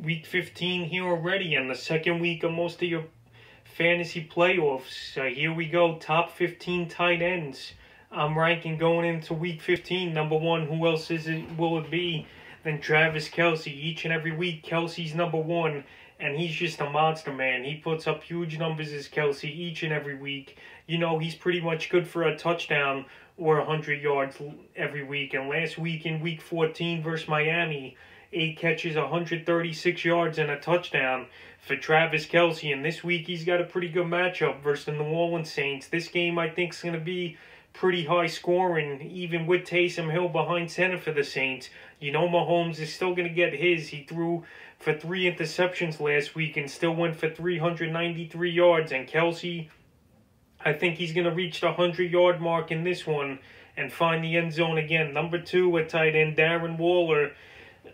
week 15 here already, and the second week of most of your fantasy playoffs. So here we go, top 15 tight ends. I'm ranking going into week 15. Number one, who else will it be than Travis Kelce? Each and every week, Kelce's number one, and he's just a monster, man. He puts up huge numbers as Kelce each and every week. You know, he's pretty much good for a touchdown or 100 yards every week. And last week in week 14 versus Miami, 8 catches, 136 yards, and a touchdown for Travis Kelce. And this week he's got a pretty good matchup versus the New Orleans Saints. This game I think is going to be pretty high scoring, even with Taysom Hill behind center for the Saints. You know Mahomes is still going to get his. He threw for 3 interceptions last week and still went for 393 yards. And Kelce, I think he's going to reach the 100-yard mark in this one and find the end zone again. Number 2 at tight end, Darren Waller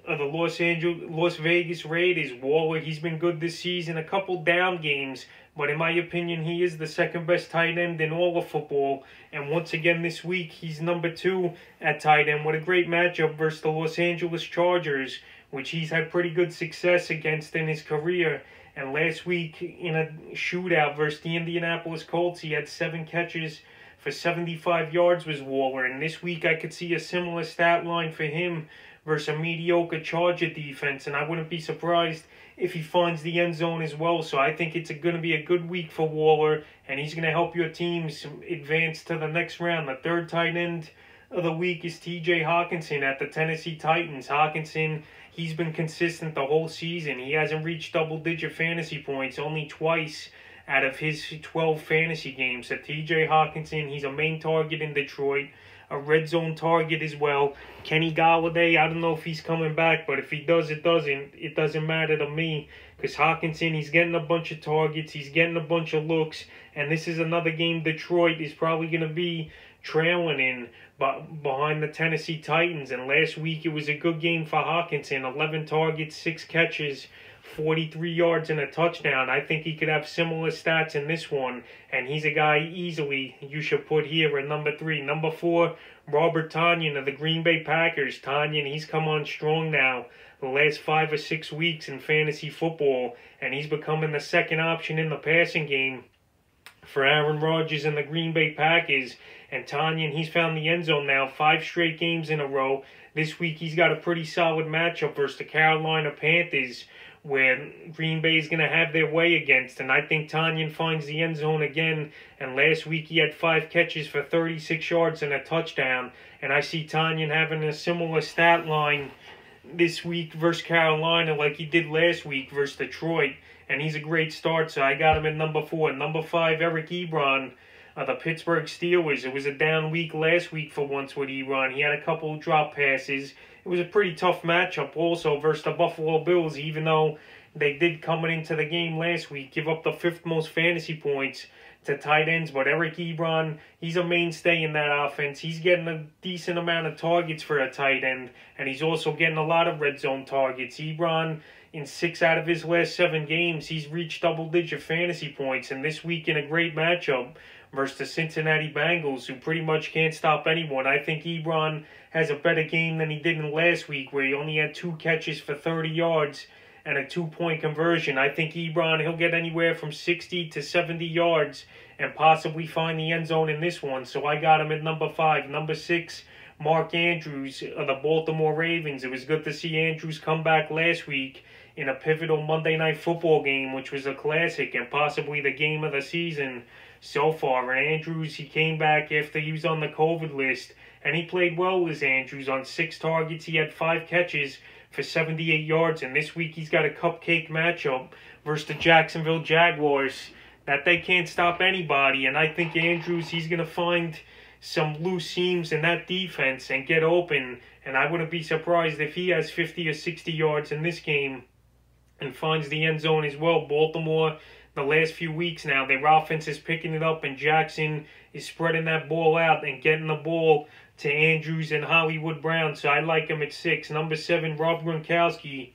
of the Las Vegas Raiders. Waller, he's been good this season, a couple down games, but in my opinion, he is the second best tight end in all of football. And once again this week, he's number 2 at tight end with a great matchup versus the Los Angeles Chargers, which he's had pretty good success against in his career. And last week in a shootout versus the Indianapolis Colts, he had 7 catches for 75 yards was Waller. And this week I could see a similar stat line for him versus a mediocre Charger defense. And I wouldn't be surprised if he finds the end zone as well. So I think it's going to be a good week for Waller, and he's going to help your teams advance to the next round. The third tight end of the week is T.J. Hockenson at the Tennessee Titans. Hockenson, he's been consistent the whole season. He hasn't reached double-digit fantasy points only twice out of his 12 fantasy games. So T.J. Hockenson, he's a main target in Detroit, a red zone target as well. Kenny Golladay, I don't know if he's coming back, but if he does, it doesn't matter to me, because Hockenson, he's getting a bunch of targets, he's getting a bunch of looks, and this is another game Detroit is probably going to be trailing in behind the Tennessee Titans. And last week it was a good game for Hockenson, 11 targets, 6 catches, 43 yards and a touchdown. I think he could have similar stats in this one, and he's a guy easily you should put here at number 3. Number 4, Robert Tonyan of the Green Bay Packers. Tonyan, he's come on strong now the last 5 or 6 weeks in fantasy football, and he's becoming the second option in the passing game for Aaron Rodgers and the Green Bay Packers. And Tonyan, he's found the end zone now 5 straight games in a row. This week he's got a pretty solid matchup versus the Carolina Panthers, where Green Bay is going to have their way against. And I think Tonyan finds the end zone again. And last week he had 5 catches for 36 yards and a touchdown. And I see Tonyan having a similar stat line this week versus Carolina like he did last week versus Detroit. And he's a great start, so I got him at number 4. Number 5, Eric Ebron of the Pittsburgh Steelers. It was a down week last week for once with Ebron. He had a couple drop passes. It was a pretty tough matchup also versus the Buffalo Bills, even though they did, coming into the game last week, give up the 5th most fantasy points to tight ends. But Eric Ebron, he's a mainstay in that offense. He's getting a decent amount of targets for a tight end, and he's also getting a lot of red zone targets. Ebron, in 6 out of his last 7 games, he's reached double-digit fantasy points. And this week in a great matchup versus the Cincinnati Bengals, who pretty much can't stop anyone, I think Ebron has a better game than he did in last week, where he only had 2 catches for 30 yards and a 2-point conversion. I think Ebron, he'll get anywhere from 60 to 70 yards and possibly find the end zone in this one. So I got him at number 5. Number 6, Mark Andrews of the Baltimore Ravens. It was good to see Andrews come back last week in a pivotal Monday Night Football game, which was a classic and possibly the game of the season so far. And Andrews, he came back after he was on the COVID list, and he played well as Andrews. On 6 targets, he had 5 catches for 78 yards. And this week he's got a cupcake matchup versus the Jacksonville Jaguars that they can't stop anybody. And I think Andrews, he's going to find some loose seams in that defense and get open. And I wouldn't be surprised if he has 50 or 60 yards in this game and finds the end zone as well. Baltimore, the last few weeks now, their offense is picking it up, and Jackson is spreading that ball out and getting the ball to Andrews and Hollywood Brown. So I like him at 6. Number 7, Rob Gronkowski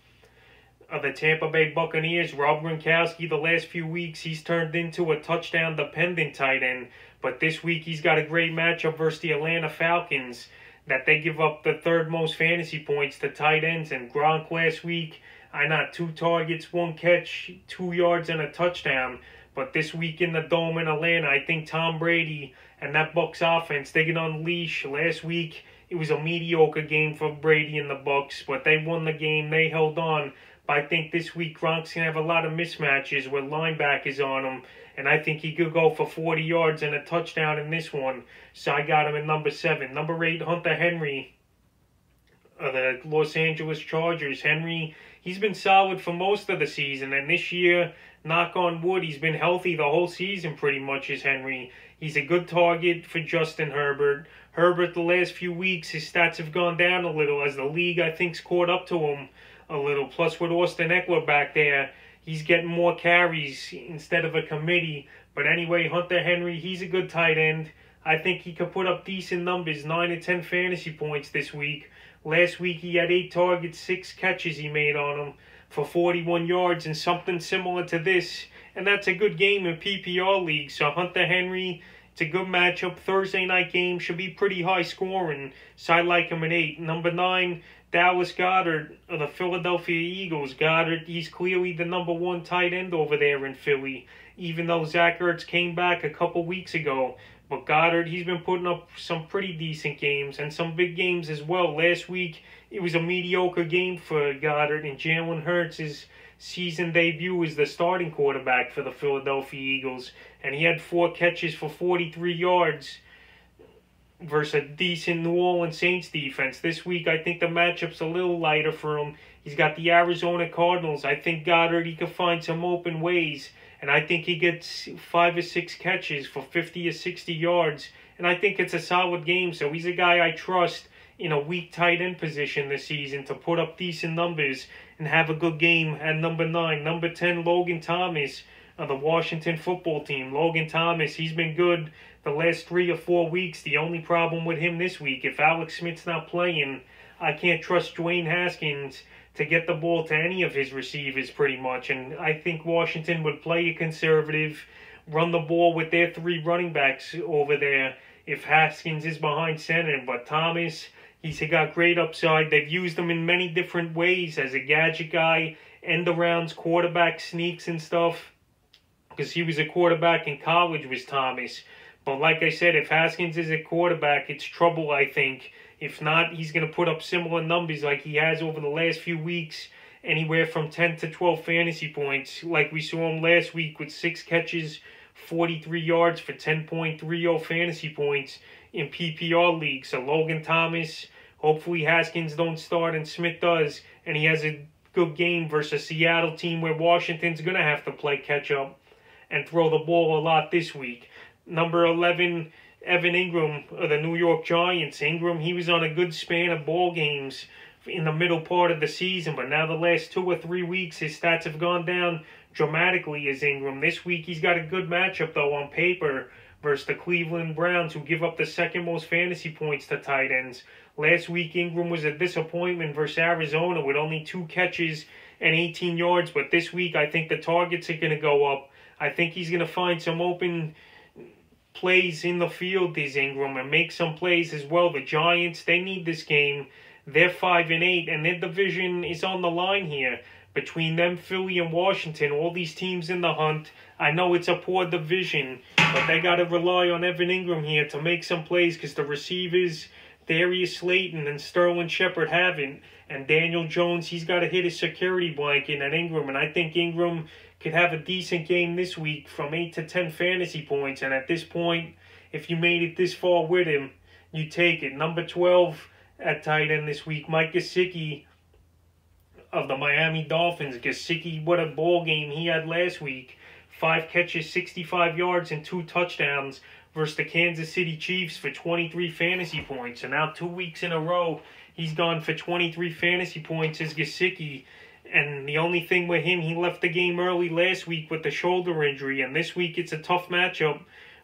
of the Tampa Bay Buccaneers. Rob Gronkowski, the last few weeks, he's turned into a touchdown-dependent tight end. But this week, he's got a great matchup versus the Atlanta Falcons, that they give up the 3rd most fantasy points to tight ends. And Gronk last week, I not 2 targets, 1 catch, 2 yards, and a touchdown. But this week in the Dome in Atlanta, I think Tom Brady and that Bucs offense, they get unleashed. Last week, it was a mediocre game for Brady and the Bucs, but they won the game. They held on. But I think this week Gronk's going to have a lot of mismatches with linebackers on him. And I think he could go for 40 yards and a touchdown in this one. So I got him at number 7. Number 8, Hunter Henry of the Los Angeles Chargers. Henry, he's been solid for most of the season. And this year, knock on wood, he's been healthy the whole season pretty much is Henry. He's a good target for Justin Herbert. Herbert, the last few weeks, his stats have gone down a little as the league, I think, has caught up to him a little. Plus, with Austin Eckler back there, he's getting more carries instead of a committee. But anyway, Hunter Henry, he's a good tight end. I think he could put up decent numbers, 9 to 10 fantasy points this week. Last week, he had 8 targets, 6 catches he made on him for 41 yards and something similar to this. And that's a good game in PPR league. So Hunter Henry, it's a good matchup. Thursday night game should be pretty high scoring. So I like him at 8. Number 9, Dallas Goedart of the Philadelphia Eagles. Goedart, he's clearly the number 1 tight end over there in Philly, even though Zach Ertz came back a couple weeks ago. But Goedart, he's been putting up some pretty decent games and some big games as well. Last week, it was a mediocre game for Goedart, and Jalen Hurts' season debut as the starting quarterback for the Philadelphia Eagles. And he had 4 catches for 43 yards versus a decent New Orleans Saints defense. This week, I think the matchup's a little lighter for him. He's got the Arizona Cardinals. I think Goedart, he could find some open ways. And I think he gets 5 or 6 catches for 50 or 60 yards. And I think it's a solid game. So he's a guy I trust in a weak tight end position this season to put up decent numbers and have a good game at number 9. Number 10, Logan Thomas of the Washington football team. Logan Thomas, he's been good the last 3 or 4 weeks. The only problem with him this week, if Alex Smith's not playing, I can't trust Dwayne Haskins to get the ball to any of his receivers pretty much. And I think Washington would play a conservative, run the ball with their 3 running backs over there if Haskins is behind center. But Thomas, he's got great upside. They've used him in many different ways as a gadget guy, end-arounds, quarterback sneaks and stuff, because he was a quarterback in college, was Thomas. But like I said, if Haskins is a quarterback, it's trouble, I think. If not, he's going to put up similar numbers like he has over the last few weeks, anywhere from 10 to 12 fantasy points, like we saw him last week with 6 catches, 43 yards for 10.30 fantasy points in PPR league. So Logan Thomas, hopefully Haskins don't start and Smith does, and he has a good game versus a Seattle team where Washington's going to have to play catch-up and throw the ball a lot this week. Number 11, Evan Engram of the New York Giants. Engram, he was on a good span of ball games in the middle part of the season, but now the last 2 or 3 weeks, his stats have gone down dramatically as Engram. This week, he's got a good matchup, though, on paper versus the Cleveland Browns, who give up the 2nd most fantasy points to tight ends. Last week, Engram was a disappointment versus Arizona with only 2 catches and 18 yards, but this week, I think the targets are going to go up. I think he's going to find some open plays in the field, is Engram, and make some plays as well. The Giants, they need this game. They're 5-8, and their division is on the line here. Between them, Philly, and Washington, all these teams in the hunt. I know it's a poor division, but they got to rely on Evan Engram here to make some plays because the receivers, Darius Slayton and Sterling Shepard haven't. And Daniel Jones, he's got to hit his security blanket at Engram, and I think Engram could have a decent game this week from 8 to 10 fantasy points. And at this point, if you made it this far with him, you take it. Number 12 at tight end this week, Mike Gesicki of the Miami Dolphins. Gesicki, what a ball game he had last week. 5 catches, 65 yards, and 2 touchdowns versus the Kansas City Chiefs for 23 fantasy points. And now 2 weeks in a row, he's gone for 23 fantasy points as Gesicki. And the only thing with him, he left the game early last week with the shoulder injury. And this week, it's a tough matchup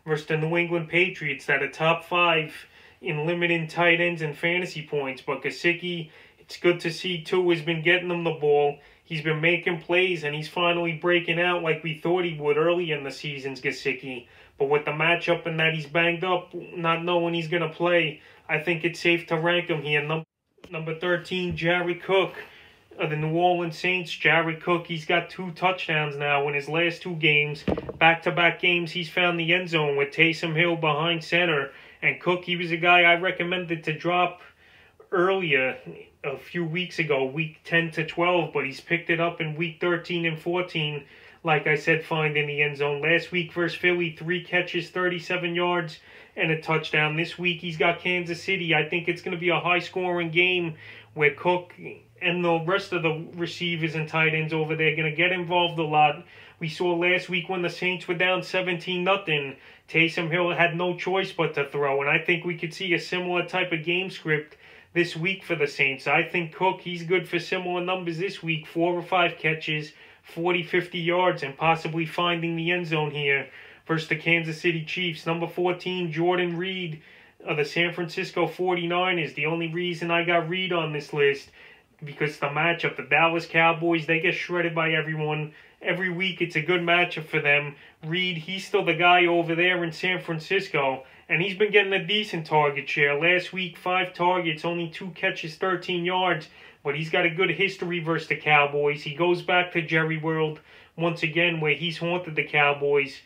versus the New England Patriots that are top 5 in limiting tight ends and fantasy points. But Gesicki, it's good to see, too, has been getting him the ball. He's been making plays, and he's finally breaking out like we thought he would early in the season's Gesicki. But with the matchup and that he's banged up, not knowing he's going to play, I think it's safe to rank him here. Number 13, Jared Cook of the New Orleans Saints, Jared Cook, he's got 2 touchdowns now in his last 2 games. Back-to-back games, he's found the end zone with Taysom Hill behind center. And Cook, he was a guy I recommended to drop earlier a few weeks ago, week 10 to 12, but he's picked it up in week 13 and 14. Like I said, finding the end zone. Last week versus Philly, 3 catches, 37 yards, and a touchdown. This week he's got Kansas City. I think it's going to be a high-scoring game where Cook and the rest of the receivers and tight ends over there are going to get involved a lot. We saw last week when the Saints were down 17-0, Taysom Hill had no choice but to throw, and I think we could see a similar type of game script this week for the Saints. I think Cook, he's good for similar numbers this week, 4 or 5 catches, 40, 50 yards, and possibly finding the end zone here versus the Kansas City Chiefs. Number 14, Jordan Reed of the San Francisco 49ers. The only reason I got Reed on this list because the matchup, the Dallas Cowboys, they get shredded by everyone. Every week it's a good matchup for them. Reed, he's still the guy over there in San Francisco, and he's been getting a decent target share. Last week, 5 targets, only 2 catches, 13 yards, but he's got a good history versus the Cowboys. He goes back to Jerry World once again, where he's haunted the Cowboys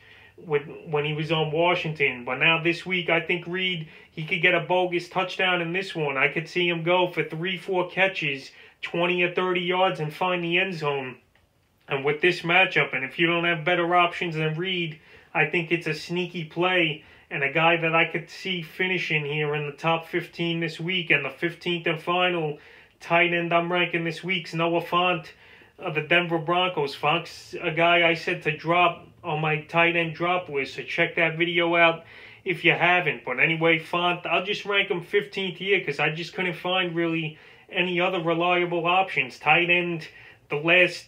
when he was on Washington. But now this week, I think Reed, he could get a bogus touchdown in this one. I could see him go for 3-4 catches, 20 or 30 yards, and find the end zone. And with this matchup, and if you don't have better options than Reed, I think it's a sneaky play and a guy that I could see finishing here in the top 15 this week. And the 15th and final tight end I'm ranking this week's Noah Fant of the Denver Broncos. Fant's a guy I said to drop on my tight end drop list, so check that video out if you haven't. But anyway, Fant, I'll just rank him 15th here because I just couldn't find really any other reliable options. Tight end, the last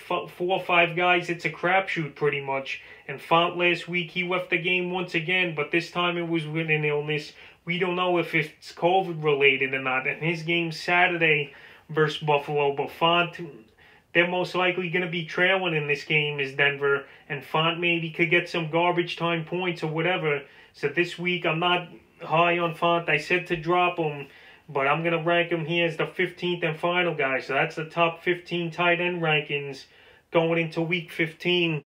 4 or 5 guys, it's a crapshoot pretty much. And Font last week, he left the game once again, but this time it was with an illness. We don't know if it's COVID related or not. And his game Saturday versus Buffalo, but Font, they're most likely going to be trailing in this game is Denver, and Font maybe could get some garbage time points or whatever. So this week I'm not high on Font. I said to drop him, but I'm going to rank him here as the 15th and final guy. So that's the top 15 tight end rankings going into week 15.